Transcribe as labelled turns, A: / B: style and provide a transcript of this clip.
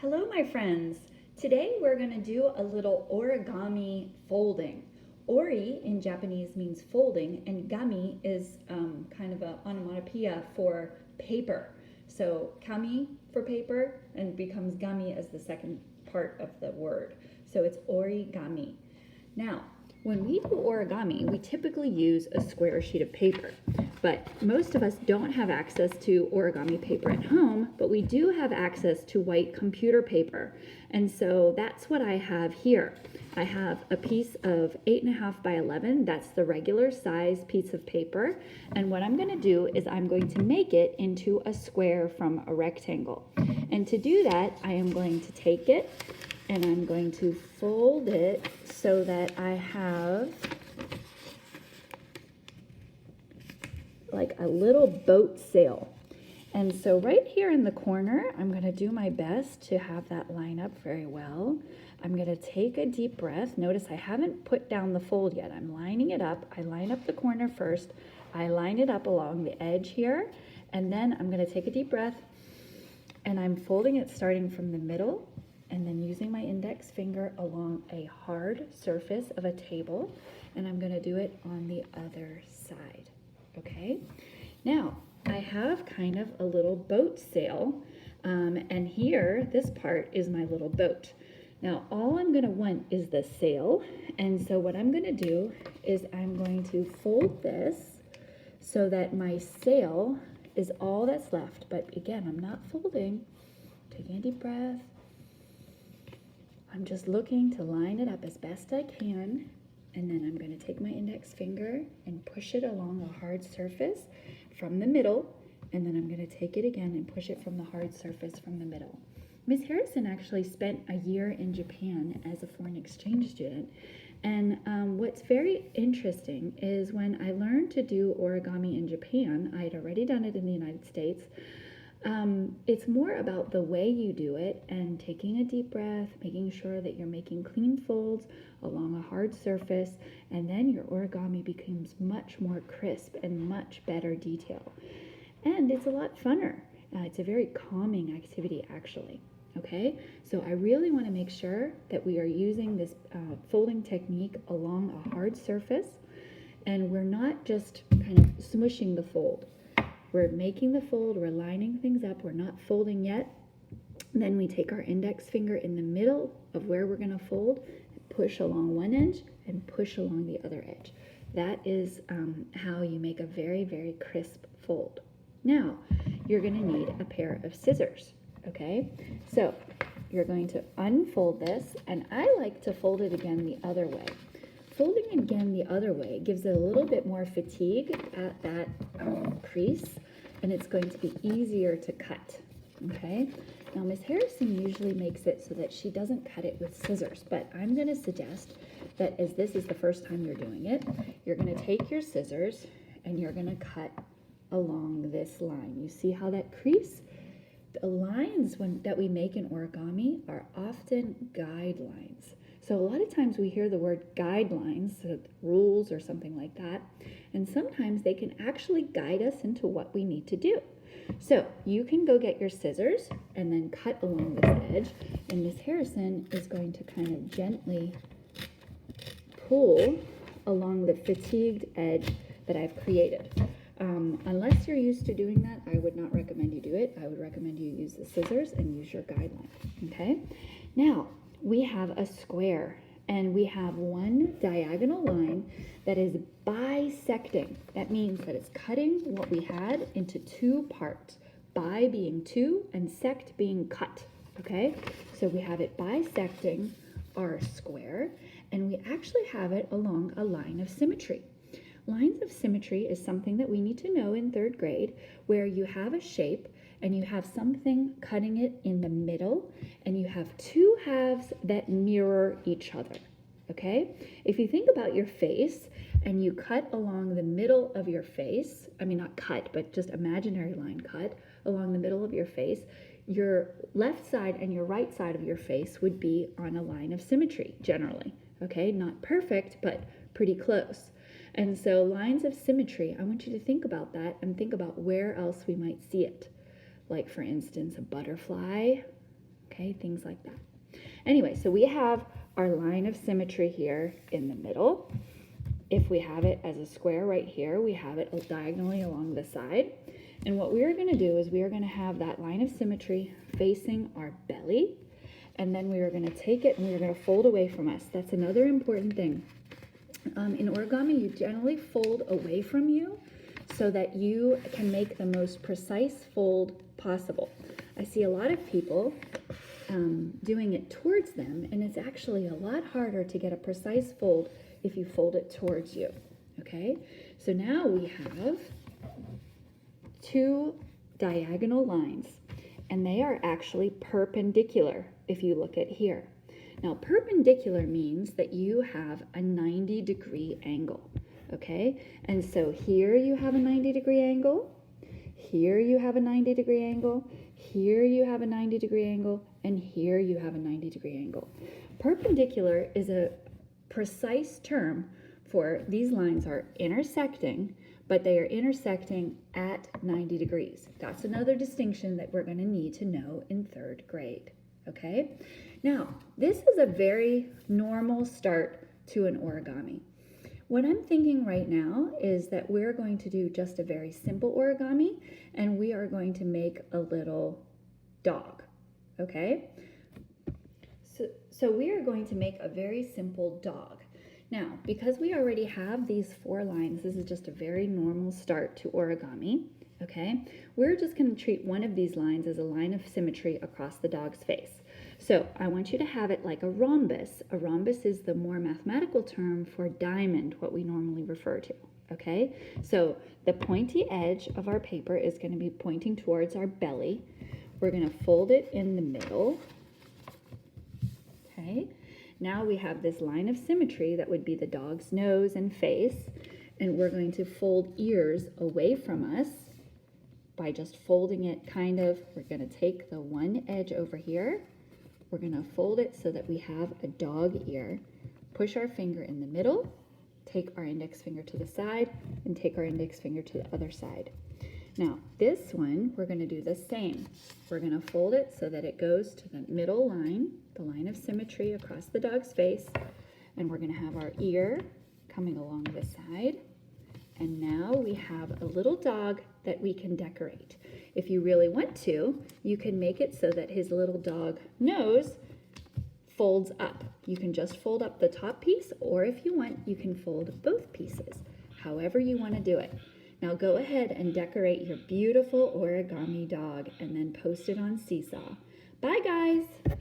A: Hello, my friends. Today we're going to do a little origami folding. Ori in Japanese means folding, and gami is kind of a onomatopoeia for paper. So kami for paper and becomes gami as the second part of the word. So it's origami. Now, when we do origami, we typically use a square sheet of paper, but most of us don't have access to origami paper at home, but we do have access to white computer paper. And so that's what I have here. I have a piece of 8.5 by 11. That's the regular size piece of paper. And what I'm going to do is I'm going to make it into a square from a rectangle. And to do that, I am going to take it and I'm going to fold it so that I have like a little boat sail. And so right here in the corner, I'm going to do my best to have that line up very well. I'm going to take a deep breath. Notice I haven't put down the fold yet. I'm lining it up. I line up the corner first. I line it up along the edge here. And then I'm going to take a deep breath. And I'm folding it starting from the middle and then using my index finger along a hard surface of a table. And I'm going to do it on the other side. Okay? Now, I have kind of a little boat sail. And here, this part is my little boat. Now, all I'm going to want is the sail. And so what I'm going to do is I'm going to fold this so that my sail is all that's left. But again, I'm not folding. Taking a deep breath. I'm just looking to line it up as best I can. And then I'm going to take my index finger and push it along a hard surface from the middle. And then I'm going to take it again and push it from the hard surface from the middle. Miss Harrison actually spent a year in Japan as a foreign exchange student. And what's very interesting is when I learned to do origami in Japan, I had already done it in the United States. It's more about the way you do it and taking a deep breath, making sure that you're making clean folds along a hard surface, and then your origami becomes much more crisp and much better detail. And it's a lot funner. It's a very calming activity, actually. Okay, so I really want to make sure that we are using this folding technique along a hard surface, and we're not just kind of smushing the fold. We're making the fold, we're lining things up, we're not folding yet. Then we take our index finger in the middle of where we're going to fold, push along one edge and push along the other edge. That is how you make a very, very crisp fold. Now, you're going to need a pair of scissors, okay? So, you're going to unfold this, and I like to fold it again the other way. Folding it again the other way gives it a little bit more fatigue at that crease, and it's going to be easier to cut, okay? Now, Miss Harrison usually makes it so that she doesn't cut it with scissors, but I'm going to suggest that as this is the first time you're doing it, you're going to take your scissors and you're going to cut along this line. You see how that crease? The lines that we make in origami are often guidelines. So a lot of times we hear the word guidelines, so rules or something like that, and sometimes they can actually guide us into what we need to do. So you can go get your scissors and then cut along this edge, and Miss Harrison is going to kind of gently pull along the fatigued edge that I've created. Unless you're used to doing that, I would not recommend you do it. I would recommend you use the scissors and use your guideline, okay? Now, we have a square, and we have one diagonal line that is bisecting. That means that it's cutting what we had into two parts, bi being two and sect being cut, okay? So we have it bisecting our square, and we actually have it along a line of symmetry. Lines of symmetry is something that we need to know in third grade, where you have a shape and you have something cutting it in the middle, and you have two halves that mirror each other, okay? If you think about your face and you cut along the middle of your face, I mean not cut, but just imaginary line cut along the middle of your face, your left side and your right side of your face would be on a line of symmetry generally, okay? Not perfect, but pretty close. And so lines of symmetry, I want you to think about that and think about where else we might see it. Like, for instance, a butterfly, Okay, things like that. Anyway, so we have our line of symmetry here in the middle. If we have it as a square right here, we have it diagonally along the side. And what we are going to do is we are going to have that line of symmetry facing our belly. And then we are going to take it and we are going to fold away from us. That's another important thing. In origami, you generally fold away from you so that you can make the most precise fold possible. I see a lot of people doing it towards them, and it's actually a lot harder to get a precise fold if you fold it towards you. Okay, so now we have two diagonal lines, and they are actually perpendicular if you look at here. Now, perpendicular means that you have a 90-degree angle, okay? And so here you have a 90-degree angle, here you have a 90-degree angle, here you have a 90-degree angle, and here you have a 90-degree angle. Perpendicular is a precise term for these lines are intersecting, but they are intersecting at 90 degrees. That's another distinction that we're going to need to know in 3rd grade, okay? Now, this is a very normal start to an origami. What I'm thinking right now is that we're going to do just a very simple origami, and we are going to make a little dog, okay? So we are going to make a very simple dog. Now, because we already have these 4 lines, this is just a very normal start to origami, okay? We're just going to treat one of these lines as a line of symmetry across the dog's face. So I want you to have it like a rhombus. A rhombus is the more mathematical term for diamond, what we normally refer to, okay? So the pointy edge of our paper is going to be pointing towards our belly. We're going to fold it in the middle, okay? Now we have this line of symmetry that would be the dog's nose and face, and we're going to fold ears away from us by just folding it kind of. We're going to take the one edge over here. We're going to fold it so that we have a dog ear. Push our finger in the middle, take our index finger to the side, and take our index finger to the other side. Now, this one, we're going to do the same. We're going to fold it so that it goes to the middle line, the line of symmetry across the dog's face, and we're going to have our ear coming along the side. And now we have a little dog that we can decorate. If you really want to, you can make it so that his little dog nose folds up. You can just fold up the top piece, or if you want, you can fold both pieces, however you want to do it. Now go ahead and decorate your beautiful origami dog and then post it on Seesaw. Bye, guys!